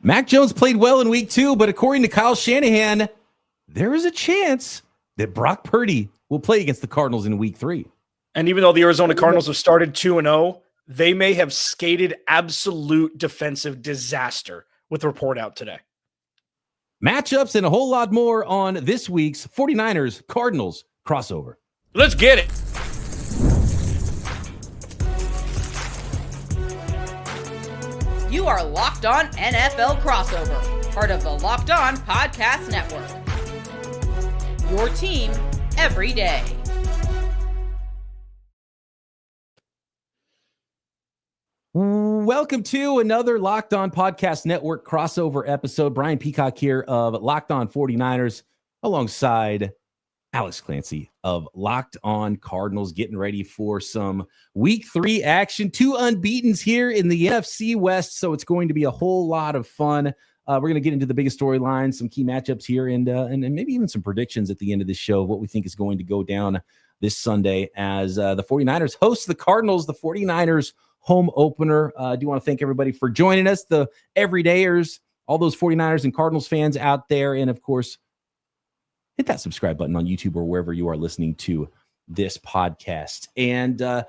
Mac Jones played well in week 2, but according to Kyle Shanahan, there is a chance that Brock Purdy will play against the Cardinals in week 3. And even though the Arizona Cardinals have started 2-0, they may have skated absolute defensive disaster with the report out today. Matchups and a whole lot more on this week's 49ers Cardinals crossover. Let's get it. You are Locked On NFL Crossover, part of the Locked On Podcast Network. Your team every day. Welcome to another Locked On Podcast Network crossover episode. Brian Peacock here of Locked On 49ers alongside Alex Clancy of Locked On Cardinals, getting ready for some week 3 action. 2 unbeatens here in the NFC West, so it's going to be a whole lot of fun. We're going to get into the biggest storylines, some key matchups here, and maybe even some predictions at the end of this show of what we think is going to go down this Sunday as the 49ers host the Cardinals, the 49ers home opener. I do want to thank everybody for joining us, the everydayers, all those 49ers and Cardinals fans out there, and of course, hit that subscribe button on YouTube or wherever you are listening to this podcast. And a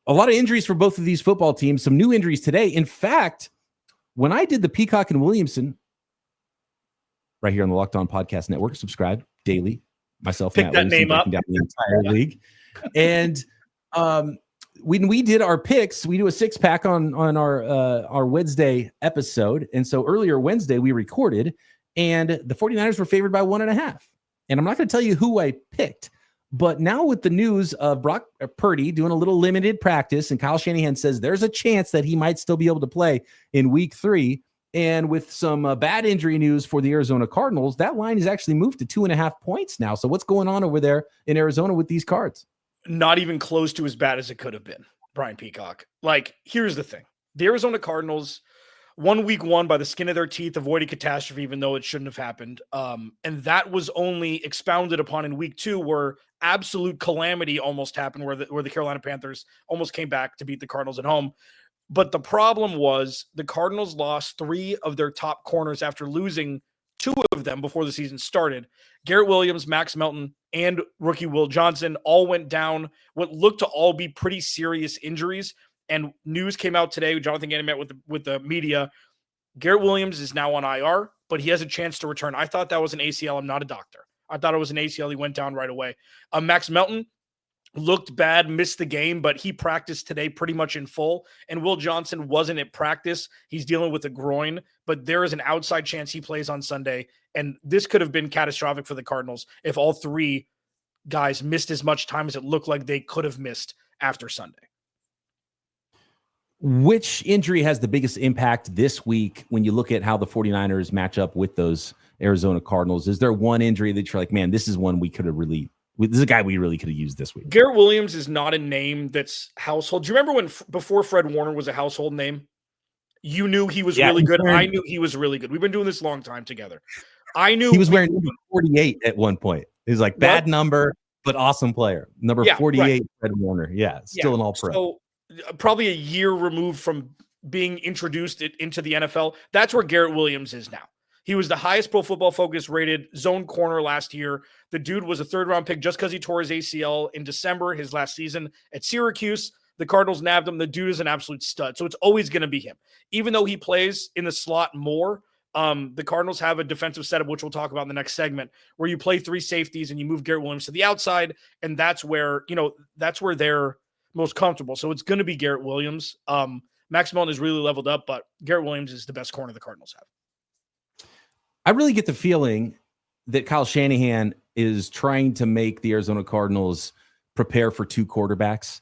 lot of injuries for both of these football teams, some new injuries today. In fact, when I did the Peacock and Williamson right here on the Locked On Podcast Network, subscribe daily, myself, pick that name up, down the entire league. And when we did our picks, we do a 6-pack on our Wednesday episode. And so earlier Wednesday we recorded, and the 49ers were favored by 1.5. And I'm not going to tell you who I picked, but now with the news of Brock Purdy doing a little limited practice, and Kyle Shanahan says there's a chance that he might still be able to play in week 3. And with some bad injury news for the Arizona Cardinals, that line is actually moved to 2.5 points now. So what's going on over there in Arizona with these Cards? Not even close to as bad as it could have been, Brian Peacock. Like, here's the thing. The Arizona Cardinals won week 1 by the skin of their teeth, avoiding catastrophe, even though it shouldn't have happened. And that was only expounded upon in week 2, where absolute calamity almost happened, where the Carolina Panthers almost came back to beat the Cardinals at home. But the problem was the Cardinals lost 3 of their top corners after losing 2 of them before the season started. Garrett Williams, Max Melton, and rookie Will Johnson all went down what looked to all be pretty serious injuries. And news came out today. Jonathan Gannon met with the media. Garrett Williams is now on IR, but he has a chance to return. I thought that was an ACL. I'm not a doctor. I thought it was an ACL. He went down right away. Max Melton looked bad, missed the game, but he practiced today pretty much in full. And Will Johnson wasn't at practice. He's dealing with a groin, but there is an outside chance he plays on Sunday. And this could have been catastrophic for the Cardinals if all 3 guys missed as much time as it looked like they could have missed after Sunday. Which injury has the biggest impact this week when you look at how the 49ers match up with those Arizona Cardinals? Is there one injury that you're like, man, this is one we could have really, this is a guy we really could have used this week? Garrett Williams is not a name that's household. Do you remember when before Fred Warner was a household name? You knew he was really good. I knew he was really good. We've been doing this a long time together. I knew he was wearing number 48 at one point. He was like, bad number, but awesome player. Number 48, right. Fred Warner. Yeah, still an all-pro. So probably a year removed from being introduced into the NFL. That's where Garrett Williams is now. He was the highest Pro Football Focus rated zone corner last year. The dude was a 3rd-round pick just because he tore his ACL in December, his last season at Syracuse. The Cardinals nabbed him. The dude is an absolute stud. So it's always going to be him. Even though he plays in the slot more, the Cardinals have a defensive setup, which we'll talk about in the next segment, where you play 3 safeties and you move Garrett Williams to the outside. And that's where they're most comfortable. So it's going to be Garrett Williams. Max Melton has really leveled up, but Garrett Williams is the best corner the Cardinals have. I really get the feeling that Kyle Shanahan is trying to make the Arizona Cardinals prepare for 2 quarterbacks.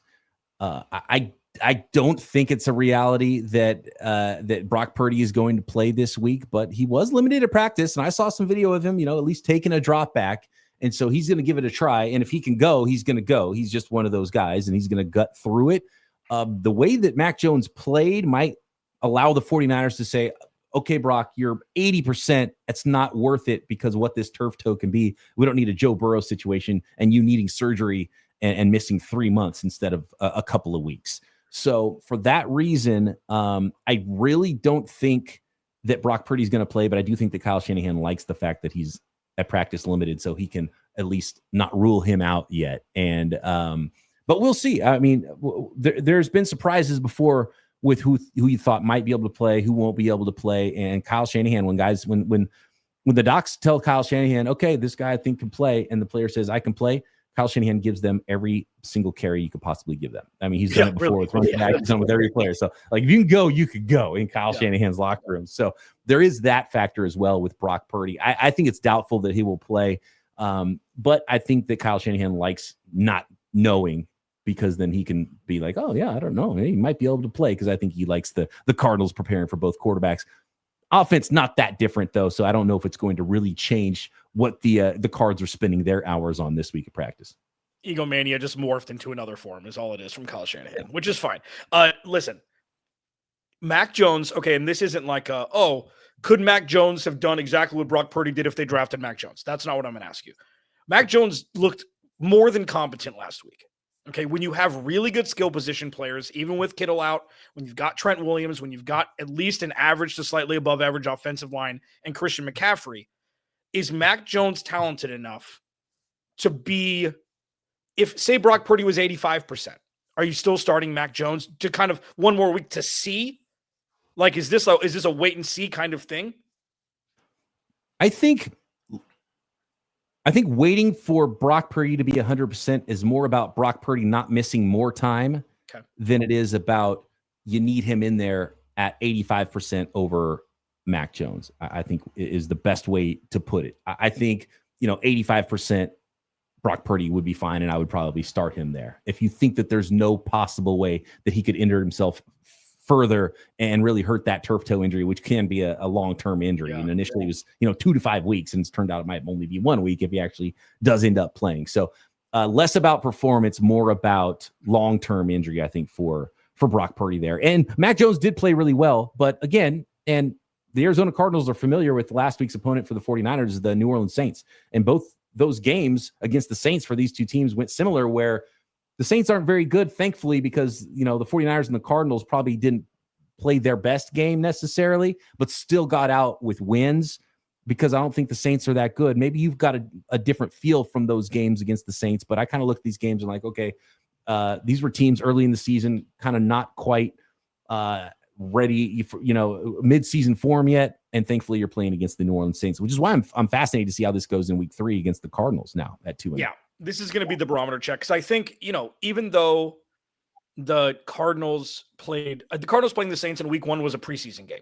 I don't think it's a reality that Brock Purdy is going to play this week, but he was limited at practice, and I saw some video of him, at least taking a drop back. And so he's going to give it a try. And if he can go, he's going to go. He's just one of those guys, and he's going to gut through it. The way that Mac Jones played might allow the 49ers to say, okay, Brock, you're 80%. It's not worth it because of what this turf toe can be. We don't need a Joe Burrow situation and you needing surgery and missing 3 months instead of a couple of weeks. So for that reason, I really don't think that Brock Purdy's going to play, but I do think that Kyle Shanahan likes the fact that he's at practice limited, so he can at least not rule him out yet. And but we'll see. I mean, there's been surprises before with who you thought might be able to play, who won't be able to play. And Kyle Shanahan, when the docs tell Kyle Shanahan, okay, this guy I think can play, and the player says I can play, Kyle Shanahan gives them every single carry you could possibly give them. I mean, he's done it before with running back. He's done it with every player. So, like, if you can go, you could go in Kyle Shanahan's locker room. So there is that factor as well with Brock Purdy. I think it's doubtful that he will play, but I think that Kyle Shanahan likes not knowing, because then he can be like, oh, yeah, I don't know. He might be able to play, because I think he likes the Cardinals preparing for both quarterbacks. Offense, not that different, though, so I don't know if it's going to really change what the Cards are spending their hours on this week of practice. Egomania just morphed into another form is all it is from Kyle Shanahan, which is fine. Listen, Mac Jones, okay, and this isn't like, could Mac Jones have done exactly what Brock Purdy did if they drafted Mac Jones? That's not what I'm going to ask you. Mac Jones looked more than competent last week. Okay, when you have really good skill position players, even with Kittle out, when you've got Trent Williams, when you've got at least an average to slightly above average offensive line and Christian McCaffrey, is Mac Jones talented enough to be, if say Brock Purdy was 85%, are you still starting Mac Jones to kind of one more week to see? Like, is this a wait and see kind of thing? I think waiting for Brock Purdy to be 100% is more about Brock Purdy not missing more time than it is about you need him in there at 85% over Mac Jones. I think is the best way to put it. I think, 85% Brock Purdy would be fine, and I would probably start him there. If you think that there's no possible way that he could injure himself further and really hurt that turf toe injury, which can be a long-term injury. And initially it was, 2 to 5 weeks, and it's turned out it might only be 1 week if he actually does end up playing. So less about performance, more about long-term injury, I think, for Brock Purdy there. And Mac Jones did play really well, but again, and the Arizona Cardinals are familiar with last week's opponent for the 49ers, the New Orleans Saints. And both those games against the Saints for these two teams went similar, where the Saints aren't very good, thankfully, because, the 49ers and the Cardinals probably didn't play their best game necessarily, but still got out with wins, because I don't think the Saints are that good. Maybe you've got a different feel from those games against the Saints, but I kind of look at these games and like, okay, these were teams early in the season, kind of not quite ready for, mid-season form yet. And thankfully you're playing against the New Orleans Saints, which is why I'm fascinated to see how this goes in week 3 against the Cardinals now at 2-0. Yeah. This is going to be the barometer check, because I think, even though the Cardinals playing the Saints in week 1 was a preseason game.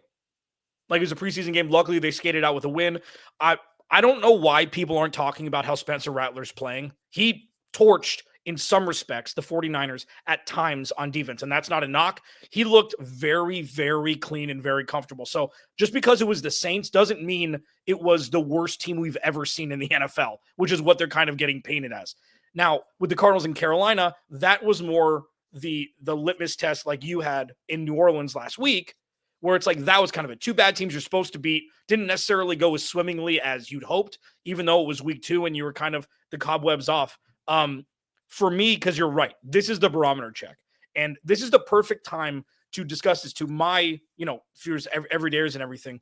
Like, it was a preseason game. Luckily, they skated out with a win. I don't know why people aren't talking about how Spencer Rattler's playing. He torched, in some respects, the 49ers at times on defense, and that's not a knock. He looked very, very clean and very comfortable. So just because it was the Saints doesn't mean it was the worst team we've ever seen in the NFL, which is what they're kind of getting painted as. Now, with the Cardinals in Carolina, that was more the litmus test like you had in New Orleans last week, where it's like that was kind of it. 2 bad teams you're supposed to beat didn't necessarily go as swimmingly as you'd hoped, even though it was week 2 and you were kind of the cobwebs off. For me, because you're right, this is the barometer check. And this is the perfect time to discuss this to my, fears, everydayers and everything.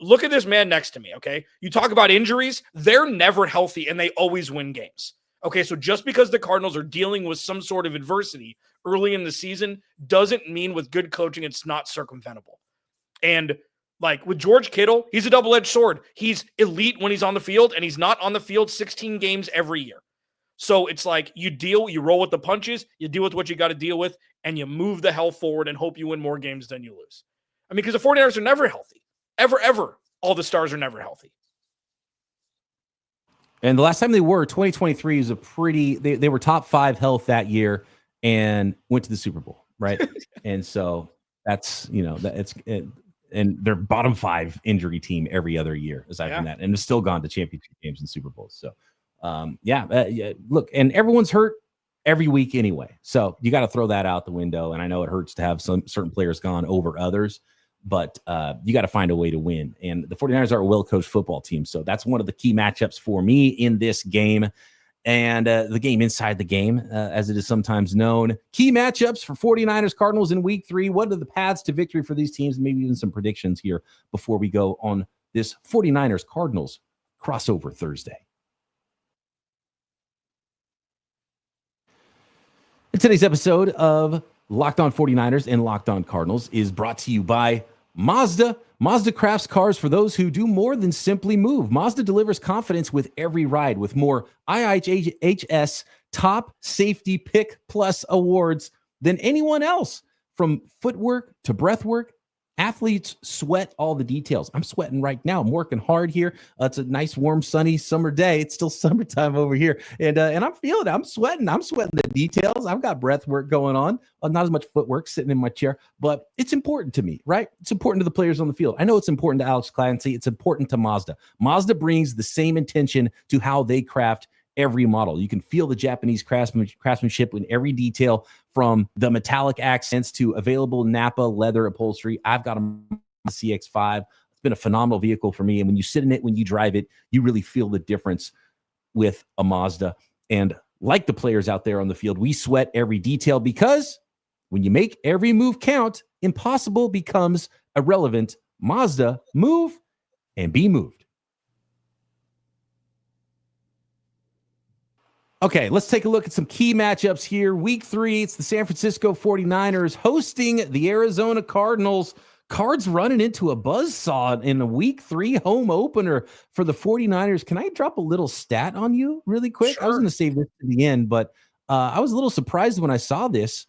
Look at this man next to me, okay? You talk about injuries, they're never healthy and they always win games. Okay, so just because the Cardinals are dealing with some sort of adversity early in the season doesn't mean with good coaching it's not circumventable. And like with George Kittle, he's a double-edged sword. He's elite when he's on the field, and he's not on the field 16 games every year. So it's like you roll with the punches, you deal with what you got to deal with, and you move the hell forward and hope you win more games than you lose. I mean, because the 49ers are never healthy. Ever. All the stars are never healthy. And the last time they were, 2023 is they were top 5 health that year and went to the Super Bowl, right? And so that's, and they're bottom 5 injury team every other year aside from that, and have still gone to championship games and Super Bowls. So look, and everyone's hurt every week anyway. So you got to throw that out the window. And I know it hurts to have some certain players gone over others, but you got to find a way to win. And the 49ers are a well-coached football team. So that's one of the key matchups for me in this game. and the game inside the game, as it is sometimes known. Key matchups for 49ers Cardinals in week 3. What are the paths to victory for these teams? Maybe even some predictions here before we go on this 49ers Cardinals crossover Thursday. And today's episode of Locked On 49ers and Locked On Cardinals is brought to you by Mazda. Mazda crafts cars for those who do more than simply move. Mazda delivers confidence with every ride with more IIHS Top Safety Pick Plus awards than anyone else. From footwork to breathwork, athletes sweat all the details. I'm sweating right now. I'm working hard here. It's a nice, warm, sunny summer day. It's still summertime over here. And I'm feeling it. I'm sweating. I'm sweating the details. I've got breath work going on. Not as much footwork sitting in my chair, but it's important to me, right? It's important to the players on the field. I know it's important to Alex Clancy. It's important to Mazda. Mazda brings the same intention to how they craft every model. You can feel the Japanese craftsmanship in every detail, from the metallic accents to available Napa leather upholstery. I've got a CX-5. It's been a phenomenal vehicle for me. And when you sit in it, when you drive it, you really feel the difference with a Mazda. And like the players out there on the field, we sweat every detail, because when you make every move count, impossible becomes irrelevant. Mazda, move and be moved. Okay, let's take a look at some key matchups here. Week 3, it's the San Francisco 49ers hosting the Arizona Cardinals. Cards running into a buzzsaw in a week 3 home opener for the 49ers. Can I drop a little stat on you really quick? Sure. I was going to save this to the end, but I was a little surprised when I saw this.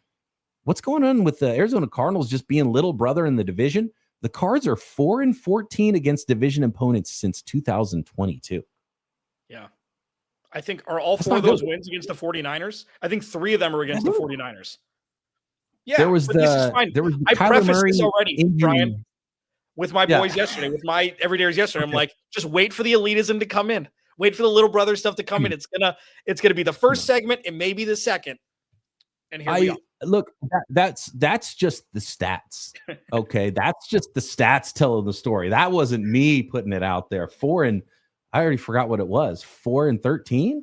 What's going on with the Arizona Cardinals just being little brother in the division? The Cards are 4-14 against division opponents since 2022. Yeah. I think are all 4 of those wins against the 49ers. I think 3 of them are against the 49ers. Yeah, there was the I Kyler prefaced Murray this already, Brian, with my boys yesterday, with my everydayers yesterday. I'm like, just wait for the elitism to come in. Wait for the little brother stuff to come in. It's gonna be the first segment and maybe the second. And here we go. Look, that's just the stats. Okay, that's just the stats telling the story. That wasn't me putting it out there. I already forgot what it was. 4-13,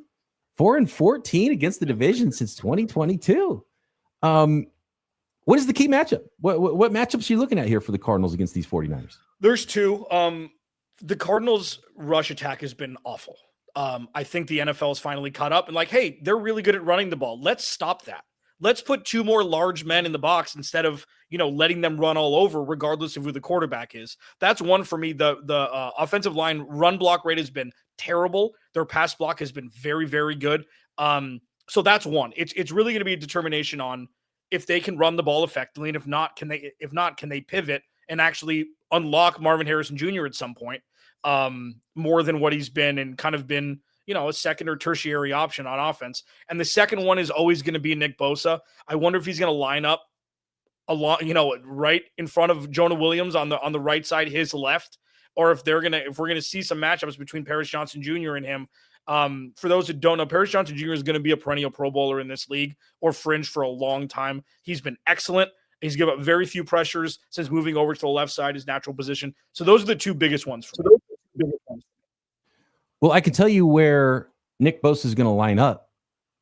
4-14 against the division since 2022. What is the key matchup? What matchups are you looking at here for the Cardinals against these 49ers? There's 2. The Cardinals' rush attack has been awful. I think the NFL is finally caught up and like, hey, they're really good at running the ball. Let's stop that. Let's put 2 more large men in the box instead of, letting them run all over, regardless of who the quarterback is. That's one for me. The offensive line run block rate has been terrible. Their pass block has been very, very good. So that's one. It's really going to be a determination on if they can run the ball effectively, and if not, can they pivot and actually unlock Marvin Harrison Jr. at some point, more than what he's been and kind of been, a second or tertiary option on offense. And the second one is always going to be Nick Bosa. I wonder if he's going to line up a lot, right in front of Jonah Williams on the right side, his left, or if we're going to see some matchups between Paris Johnson Jr. and him. For those who don't know, Paris Johnson Jr. is going to be a perennial Pro Bowler in this league, or fringe for a long time. He's been excellent. He's given up very few pressures since moving over to the left side, his natural position. So those are the 2 biggest ones. Well, I can tell you where Nick Bosa is going to line up,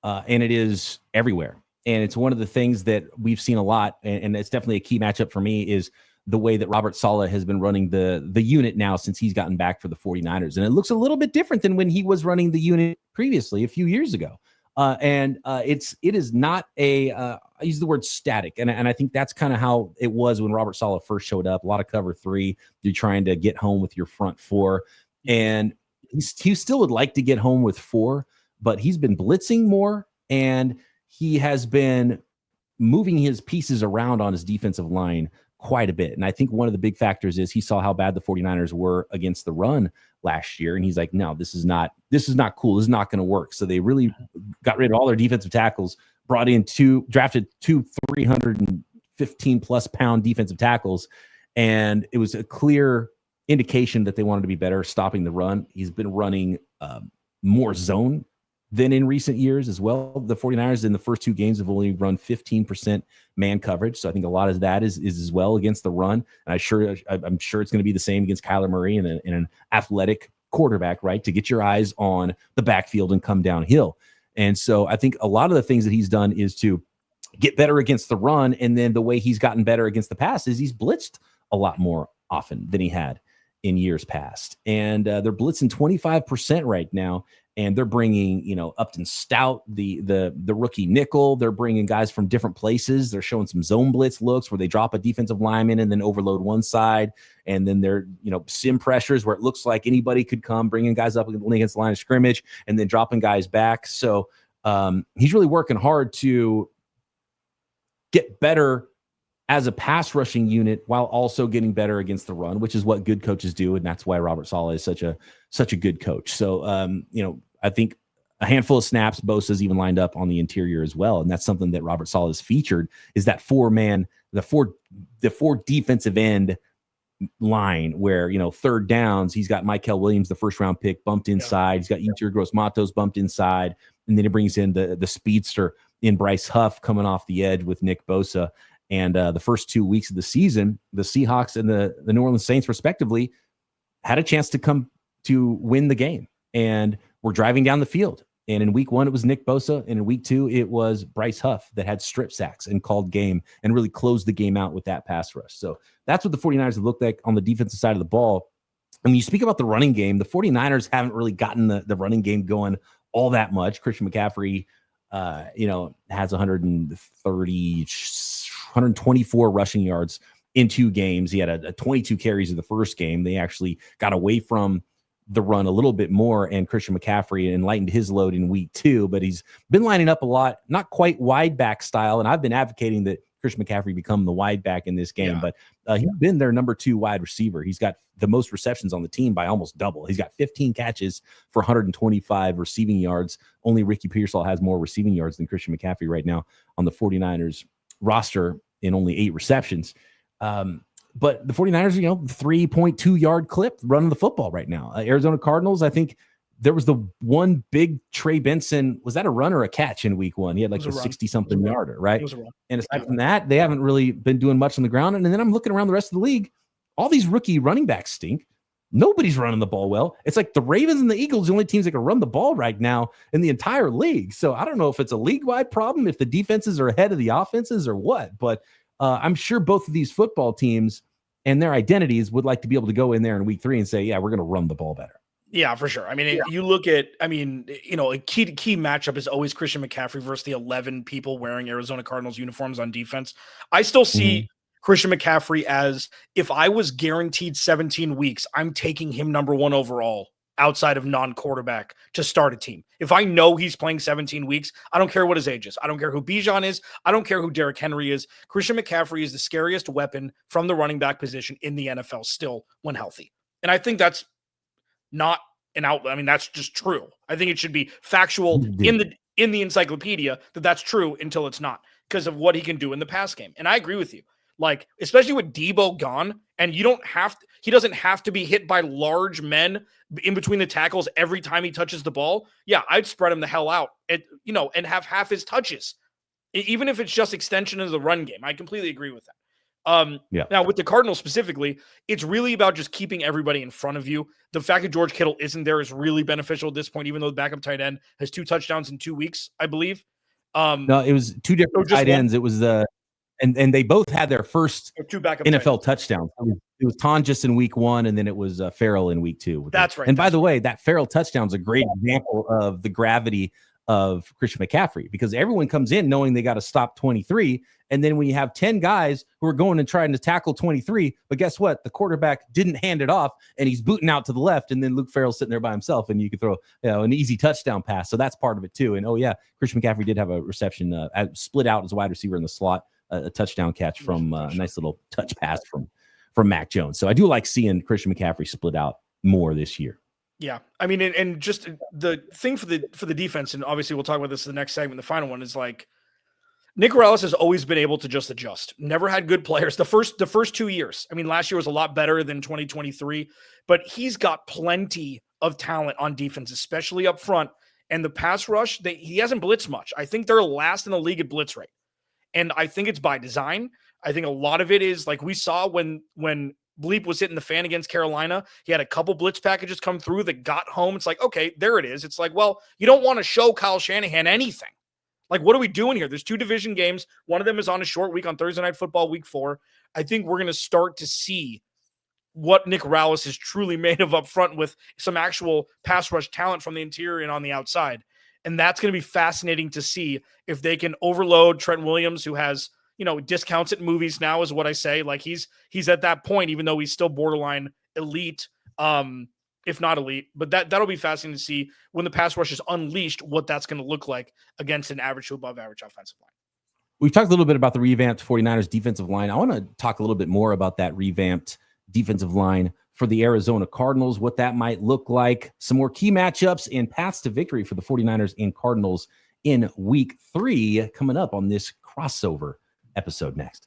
and it is everywhere. And it's one of the things that we've seen a lot, and it's definitely a key matchup for me, is the way that Robert Saleh has been running the unit now since he's gotten back for the 49ers. And it looks a little bit different than when he was running the unit previously a few years ago. It is not I use the word static. And I think that's kind of how it was when Robert Saleh first showed up. A lot of cover 3. You're trying to get home with your front 4. And he still would like to get home with 4, but he's been blitzing more, and he has been moving his pieces around on his defensive line quite a bit. And I think one of the big factors is he saw how bad the 49ers were against the run last year. And he's like, no, this is not cool. This is not going to work. So they really got rid of all their defensive tackles, drafted 2 315 plus pound defensive tackles. And it was a clear indication that they wanted to be better stopping the run. He's been running more zone than in recent years as well. The 49ers in the first 2 games have only run 15% man coverage. So I think a lot of that is as well against the run. And I'm sure it's going to be the same against Kyler Murray and an athletic quarterback, right? To get your eyes on the backfield and come downhill. And so I think a lot of the things that he's done is to get better against the run. And then the way he's gotten better against the pass is he's blitzed a lot more often than he had in years past. And they're blitzing 25% right now. And they're bringing, Upton Stout, the rookie nickel. They're bringing guys from different places. They're showing some zone blitz looks where they drop a defensive lineman and then overload one side. And then they're, sim pressures where it looks like anybody could come, bringing guys up against the line of scrimmage and then dropping guys back. So he's really working hard to get better as a pass rushing unit while also getting better against the run, which is what good coaches do. And that's why Robert Saleh is such a good coach. So, I think a handful of snaps, Bosa's even lined up on the interior as well. And that's something that Robert Saleh has featured is that the four defensive end line where, third downs, he's got Mykel Williams, the first round pick, bumped inside. He's got Yetur Gross-Matos bumped inside. And then he brings in the speedster in Bryce Huff coming off the edge with Nick Bosa. And the first 2 weeks of the season, the Seahawks and the New Orleans Saints, respectively, had a chance to come to win the game. And we're driving down the field. And in week 1, it was Nick Bosa. And in week 2, it was Bryce Huff that had strip sacks and called game and really closed the game out with that pass rush. So that's what the 49ers have looked like on the defensive side of the ball. And when you speak about the running game, the 49ers haven't really gotten the running game going all that much. Christian McCaffrey, has 124 rushing yards in 2 games. He had a 22 carries in the first game. They actually got away from the run a little bit more, and Christian McCaffrey lightened his load in week 2, but he's been lining up a lot, not quite wide back style. And I've been advocating that Christian McCaffrey become the wide back in this game, but he's been their number 2 wide receiver. He's got the most receptions on the team by almost double. He's got 15 catches for 125 receiving yards. Only Ricky Pearsall has more receiving yards than Christian McCaffrey right now on the 49ers roster in only 8 receptions. But the 49ers, 3.2 yard clip running the football right now. Arizona Cardinals, I think there was the one big Trey Benson. Was that a run or a catch in week 1? He had like a 60-something yarder, right? And aside from that, they haven't really been doing much on the ground. And then I'm looking around the rest of the league. All these rookie running backs stink. Nobody's running the ball well. It's like the Ravens and the Eagles, the only teams that can run the ball right now in the entire league. So I don't know if it's a league-wide problem, if the defenses are ahead of the offenses or what. But I'm sure both of these football teams and their identities would like to be able to go in there in week 3 and say, yeah, we're going to run the ball better. Yeah, for sure. I mean, you look at, a key matchup is always Christian McCaffrey versus the 11 people wearing Arizona Cardinals uniforms on defense. I still see Christian McCaffrey as, if I was guaranteed 17 weeks, I'm taking him number 1 overall outside of non-quarterback to start a team. If I know he's playing 17 weeks, I don't care what his age is. I don't care who Bijan is. I don't care who Derrick Henry is. Christian McCaffrey is the scariest weapon from the running back position in the NFL still when healthy. And I think that's not an outlet. I mean, that's just true. I think it should be factual in the encyclopedia that that's true until it's not, because of what he can do in the pass game. And I agree with you. Like, especially with Debo gone, and he doesn't have to be hit by large men in between the tackles every time he touches the ball. Yeah, I'd spread him the hell out and have half his touches, even if it's just extension of the run game. I completely agree with that. Now with the Cardinals specifically, it's really about just keeping everybody in front of you. The fact that George Kittle isn't there is really beneficial at this point, even though the backup tight end has 2 touchdowns in 2 weeks, I believe. No, it was 2 different tight ends. It was and they both had their first 2 backup NFL touchdowns. It was Tonjes in week 1, and then it was Farrell in week 2. That's right. And by the way, that Farrell touchdown is a great example of the gravity of Christian McCaffrey, because everyone comes in knowing they got to stop 23. And then when you have 10 guys who are going and trying to tackle 23, but guess what? The quarterback didn't hand it off, and he's booting out to the left. And then Luke Farrell's sitting there by himself, and you can throw an easy touchdown pass. So that's part of it too. And Christian McCaffrey did have a reception, split out as a wide receiver in the slot, a touchdown catch from a nice little touch pass from Mac Jones. So I do like seeing Christian McCaffrey split out more this year. Yeah. I mean, and just the thing for the defense, and obviously we'll talk about this in the next segment, the final one, is like, Nick Morales has always been able to just adjust. Never had good players. The first 2 years. I mean, last year was a lot better than 2023, but he's got plenty of talent on defense, especially up front. And the pass rush, he hasn't blitzed much. I think they're last in the league at blitz rate. And I think it's by design. I think a lot of it is like we saw when bleep was hitting the fan against Carolina. He had a couple blitz packages come through that got home. It's like, okay, there it is. It's like, well, you don't want to show Kyle Shanahan anything. Like, what are we doing here? There's 2 division games. One of them is on a short week on Thursday Night Football, week 4. I think we're going to start to see what Nick Rallis is truly made of up front with some actual pass rush talent from the interior and on the outside. And that's going to be fascinating to see if they can overload Trent Williams, who has, discounts at movies now, is what I say. Like, he's at that point, even though he's still borderline elite, if not elite. But that'll be fascinating to see when the pass rush is unleashed, what that's going to look like against an average to above average offensive line. We talked a little bit about the revamped 49ers defensive line. I want to talk a little bit more about that revamped defensive line for the Arizona Cardinals, what that might look like, some more key matchups and paths to victory for the 49ers and Cardinals in week 3 coming up on this crossover episode next.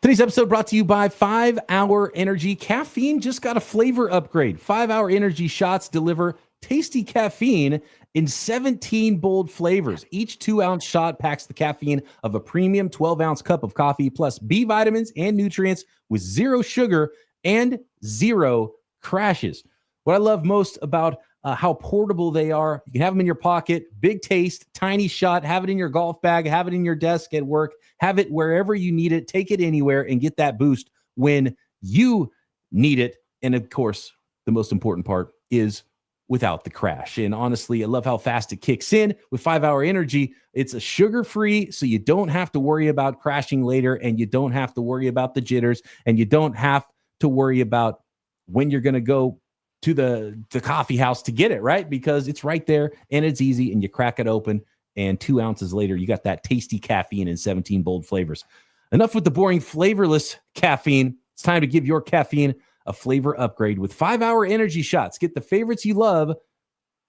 Today's episode brought to you by 5 Hour Energy. Caffeine just got a flavor upgrade. 5 Hour Energy shots deliver tasty caffeine in 17 bold flavors. Each 2-ounce shot packs the caffeine of a premium 12-ounce cup of coffee, plus B vitamins and nutrients with 0 sugar and 0 crashes. What I love most about how portable they are, you can have them in your pocket, big taste, tiny shot, have it in your golf bag, have it in your desk at work, have it wherever you need it, take it anywhere and get that boost when you need it. And of course, the most important part is without the crash. And honestly, I love how fast it kicks in with 5 Hour Energy. It's a sugar-free, so you don't have to worry about crashing later, and you don't have to worry about the jitters, and you don't have to worry about when you're going to go to the coffee house to get it, right? Because it's right there and it's easy, and you crack it open, and 2 ounces later, you got that tasty caffeine in 17 bold flavors. Enough with the boring, flavorless caffeine. It's time to give your caffeine a flavor upgrade with 5 Hour Energy shots. Get the favorites you love,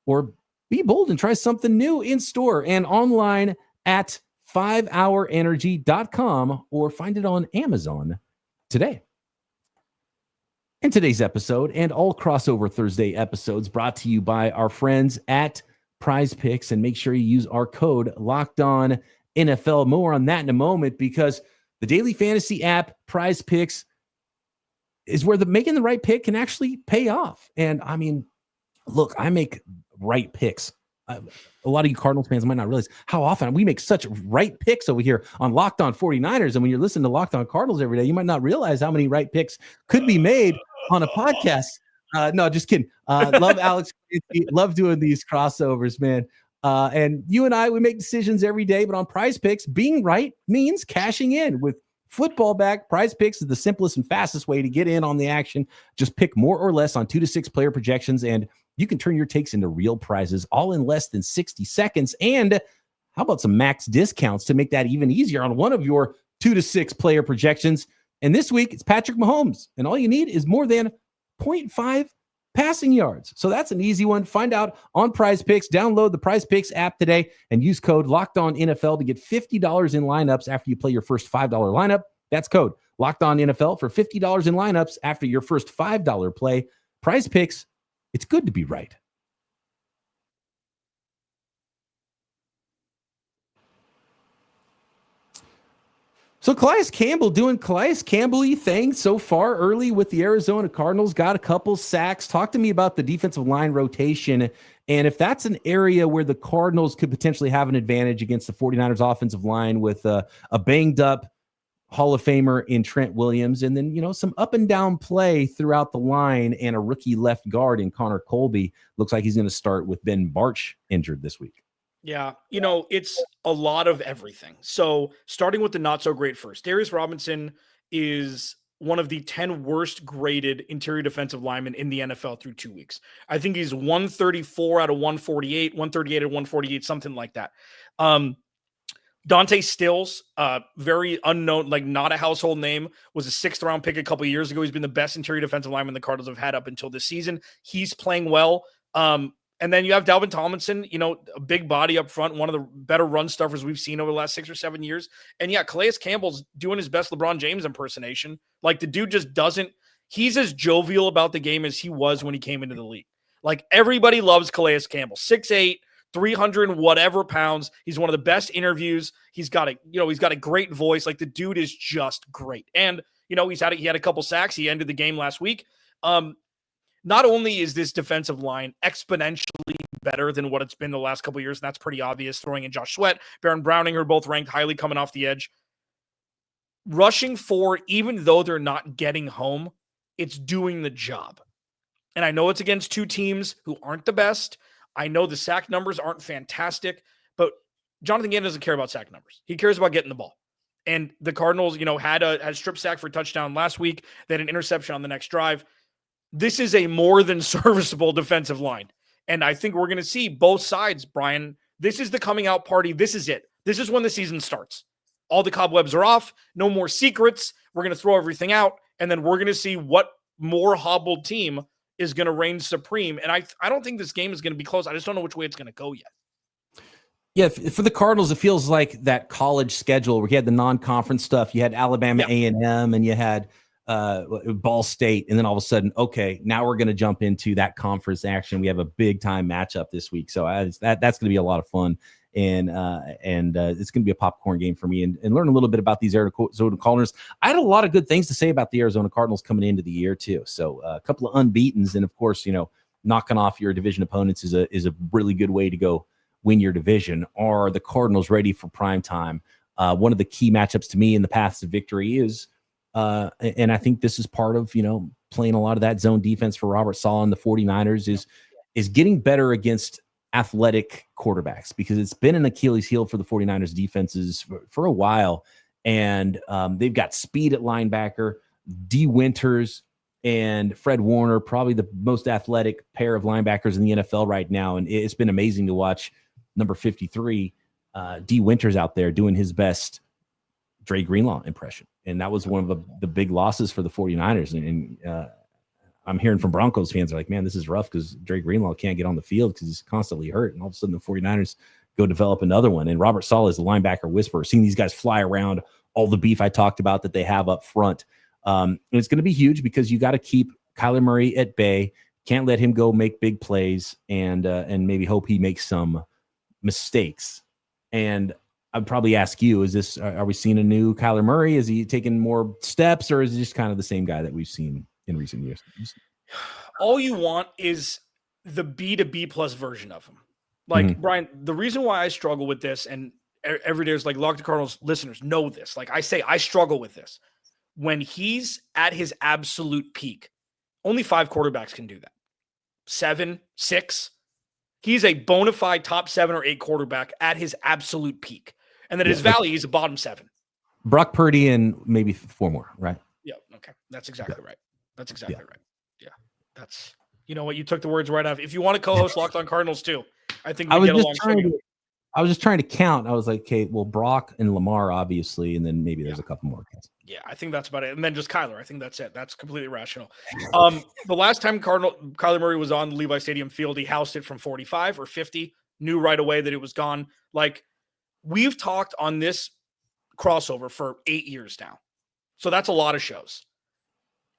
or be bold and try something new in store and online at 5hourenergy.com, or find it on Amazon today. In today's episode and all Crossover Thursday episodes brought to you by our friends at Prize Picks, and make sure you use our code LOCKEDONNFL. More on that in a moment, because the daily fantasy app Prize Picks is where making the right pick can actually pay off. And I mean, look, I make right picks. A lot of you Cardinals fans might not realize how often we make such right picks over here on Locked On 49ers. And when you're listening to Locked On Cardinals every day, you might not realize how many right picks could be made on a podcast. No, just kidding. Love Alex. Love doing these crossovers, man. And you and I, we make decisions every day, but on Prize Picks, being right means cashing in. With football back, Prize Picks is the simplest and fastest way to get in on the action. Just pick more or less on 2 to 6 player projections, and you can turn your takes into real prizes all in less than 60 seconds. And how about some max discounts to make that even easier on one of your 2 to 6 player projections? And this week, it's Patrick Mahomes, and all you need is more than 0.5 passing yards. So that's an easy one. Find out on Prize Picks. Download the Prize Picks app today and use code LOCKEDONNFL to get $50 in lineups after you play your first $5 lineup. That's code LOCKEDONNFL for $50 in lineups after your first $5 play. Prize Picks, it's good to be right. So Calais Campbell doing Calais Campbell-y thing so far early with the Arizona Cardinals. Got a couple sacks. Talk to me about the defensive line rotation, and if that's an area where the Cardinals could potentially have an advantage against the 49ers offensive line with a banged up Hall of Famer in Trent Williams, and then, some up and down play throughout the line, and a rookie left guard in Connor Colby. Looks like he's going to start with Ben Bartch injured this week. Yeah, it's a lot of everything. So starting with the not so great first, Darius Robinson is one of the 10 worst graded interior defensive linemen in the NFL through 2 weeks. I think he's 134 out of 148, 138 out of 148, something like that. Dante Stills, very unknown, like not a household name, was a 6th round pick a couple of years ago. He's been the best interior defensive lineman the Cardinals have had up until this season. He's playing well. And then you have Dalvin Tomlinson, a big body up front, one of the better run stuffers we've seen over the last 6 or 7 years. And yeah, Calais Campbell's doing his best LeBron James impersonation. Like, the dude just he's as jovial about the game as he was when he came into the league. Like, everybody loves Calais Campbell. 6'8", 300 and whatever pounds. He's one of the best interviews. He's got a great voice. Like, the dude is just great. And, he had a couple sacks. He ended the game last week. Not only is this defensive line exponentially better than what it's been the last couple of years, and that's pretty obvious, throwing in Josh Sweat, Baron Browning, who are both ranked highly coming off the edge. Rushing forward, even though they're not getting home, it's doing the job. And I know it's against two teams who aren't the best. I know the sack numbers aren't fantastic, but Jonathan Gannon doesn't care about sack numbers. He cares about getting the ball. And the Cardinals, had a strip sack for a touchdown last week. They had an interception on the next drive. This is a more than serviceable defensive line. And I think we're going to see both sides, Brian. This is the coming out party. This is it. This is when the season starts. All the cobwebs are off. No more secrets. We're going to throw everything out. And then we're going to see what more hobbled team is going to reign supreme. And I don't think this game is going to be close. I just don't know which way it's going to go yet. Yeah, for the Cardinals, it feels like that college schedule where you had the non-conference stuff. You had Alabama A&M, and you had Ball State, and then all of a sudden, okay, now we're going to jump into that conference action. We have a big-time matchup this week, so that's going to be a lot of fun, and it's going to be a popcorn game for me, and learn a little bit about these Arizona Cardinals. I had a lot of good things to say about the Arizona Cardinals coming into the year too. So a couple of unbeatens, and of course, knocking off your division opponents is a really good way to go win your division. Are the Cardinals ready for prime time? One of the key matchups to me in the paths to victory is, and I think this is part of, playing a lot of that zone defense for Robert Saleh and the 49ers is getting better against athletic quarterbacks, because it's been an Achilles heel for the 49ers defenses for a while. And they've got speed at linebacker, D. Winters and Fred Warner, probably the most athletic pair of linebackers in the NFL right now. And it's been amazing to watch number 53, D. Winters out there doing his best Dre Greenlaw impression. And that was one of the big losses for the 49ers. And I'm hearing from Broncos fans are like, man, this is rough because Dre Greenlaw can't get on the field because he's constantly hurt. And all of a sudden the 49ers go develop another one. And Robert Saleh is the linebacker whisperer, seeing these guys fly around, all the beef I talked about that they have up front. And it's going to be huge because you got to keep Kyler Murray at bay. Can't let him go make big plays and maybe hope he makes some mistakes. And I'd probably ask you, are we seeing a new Kyler Murray? Is he taking more steps, or is he just kind of the same guy that we've seen in recent years? All you want is the B to B plus version of him. Like, Brian, the reason why I struggle with this, and every day is like, Locked On Cardinals listeners know this. Like I say, I struggle with this. When he's at his absolute peak, only 5 quarterbacks can do that. 7, 6. He's a bona fide top 7 or 8 quarterback at his absolute peak. And then at his valley, he's a bottom 7. Brock Purdy and maybe 4 more, right? Yeah. Okay. That's exactly right. That's exactly right. Yeah. That's, you know what? You took the words right out. If you want to co-host Locked On Cardinals too, I think we get along. I was just trying to count. I was like, okay, well, Brock and Lamar, obviously, and then maybe there's a couple more guys. Yeah, I think that's about it. And then just Kyler. I think that's it. That's completely rational. The last time Kyler Murray was on the Levi Stadium field, he housed it from 45 or 50, knew right away that it was gone. Like, we've talked on this crossover for 8 years now. So that's a lot of shows.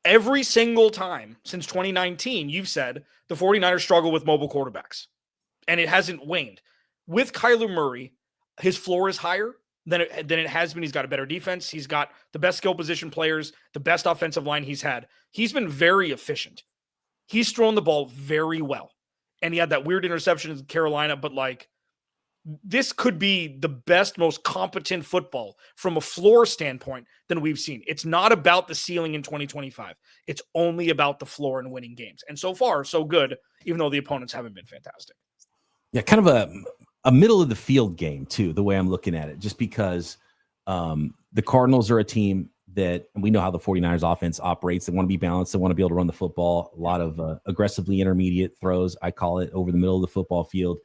Every single time since 2019, you've said the 49ers struggle with mobile quarterbacks, and it hasn't waned. With Kyler Murray, his floor is higher than it has been. He's got a better defense. He's got the best skill position players, the best offensive line he's had. He's been very efficient. He's thrown the ball very well. And he had that weird interception in Carolina, but like, this could be the best, most competent football from a floor standpoint than we've seen. It's not about the ceiling in 2025. It's only about the floor and winning games. And so far, so good, even though the opponents haven't been fantastic. Yeah, kind of a middle of the field game too, the way I'm looking at it, just because the Cardinals are a team that, and we know how the 49ers offense operates. They want to be balanced. They want to be able to run the football. A lot of aggressively intermediate throws, I call it, over the middle of the football field.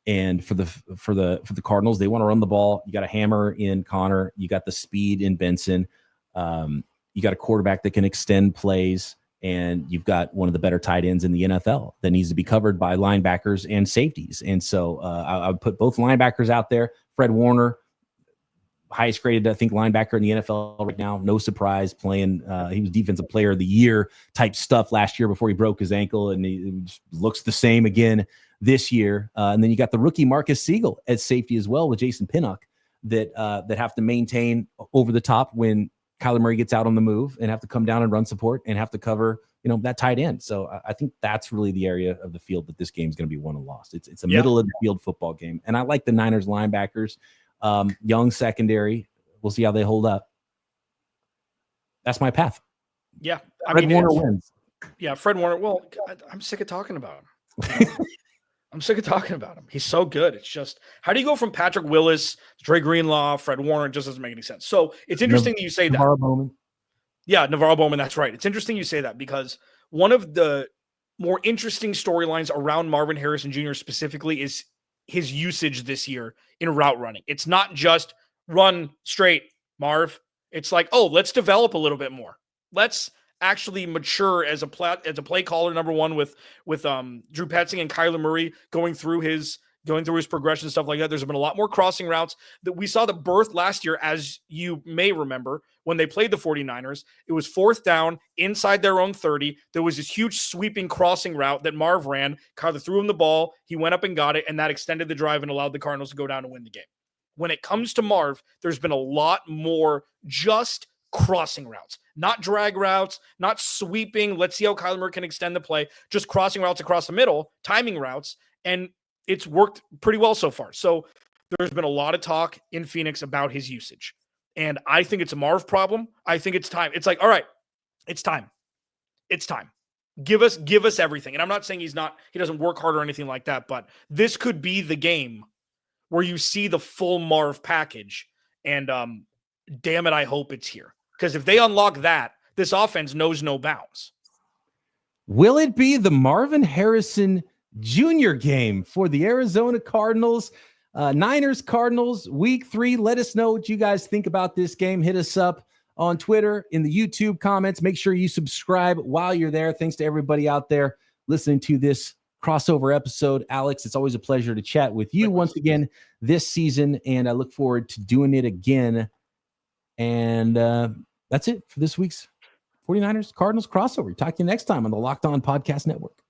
And for the Cardinals, they want to run the ball. You got a hammer in Connor. You got the speed in Benson. You got a quarterback that can extend plays. And you've got one of the better tight ends in the NFL that needs to be covered by linebackers and safeties. And so I would put both linebackers out there. Fred Warner, highest graded, I think, linebacker in the NFL right now. No surprise, playing. He was defensive player of the year type stuff last year before he broke his ankle, and he just looks the same again this year. And then you got the rookie Marcus Siegel at safety as well with Jason Pinnock that have to maintain over the top when Kyler Murray gets out on the move and have to come down and run support and have to cover, that tight end. So I think that's really the area of the field that this game is going to be won and lost. It's a middle of the field football game. And I like the Niners linebackers, young secondary. We'll see how they hold up. That's my path. Yeah. Fred Warner wins. Yeah. Fred Warner. Well, God, I'm sick of talking about him. I'm sick of talking about him. He's so good. It's just, how do you go from Patrick Willis, Dre Greenlaw, Fred Warner? It just doesn't make any sense. So it's interesting that you say that. Navarro Bowman. Yeah, Navarro Bowman. That's right. It's interesting you say that because one of the more interesting storylines around Marvin Harrison Jr. specifically is his usage this year in route running. It's not just run straight, Marv. It's like, oh, let's develop a little bit more. Let's actually mature as a play caller, number one, with Drew Petzing and Kyler Murray going through his progression and stuff like that. There's been a lot more crossing routes that we saw the birth last year, as you may remember, when they played the 49ers. It was 4th down inside their own 30. There was this huge sweeping crossing route that Marv ran. Kyler threw him the ball. He went up and got it, and that extended the drive and allowed the Cardinals to go down and win the game. When it comes to Marv, there's been a lot more just crossing routes, not drag routes, not sweeping. Let's see how Kyler Murray can extend the play, just crossing routes across the middle, timing routes. And it's worked pretty well so far. So there's been a lot of talk in Phoenix about his usage. And I think it's a Marv problem. I think it's time. It's like, all right, it's time. It's time. Give us everything. And I'm not saying he doesn't work hard or anything like that, but this could be the game where you see the full Marv package. And damn it, I hope it's here. Because if they unlock that, this offense knows no bounds. Will it be the Marvin Harrison Jr. game for the Arizona Cardinals? Niners Cardinals week 3. Let us know what you guys think about this game. Hit us up on Twitter, in the YouTube comments. Make sure you subscribe while you're there. Thanks to everybody out there listening to this crossover episode. Alex, it's always a pleasure to chat with you once again this season, and I look forward to doing it again. And that's it for this week's 49ers Cardinals crossover. Talk to you next time on the Locked On Podcast Network.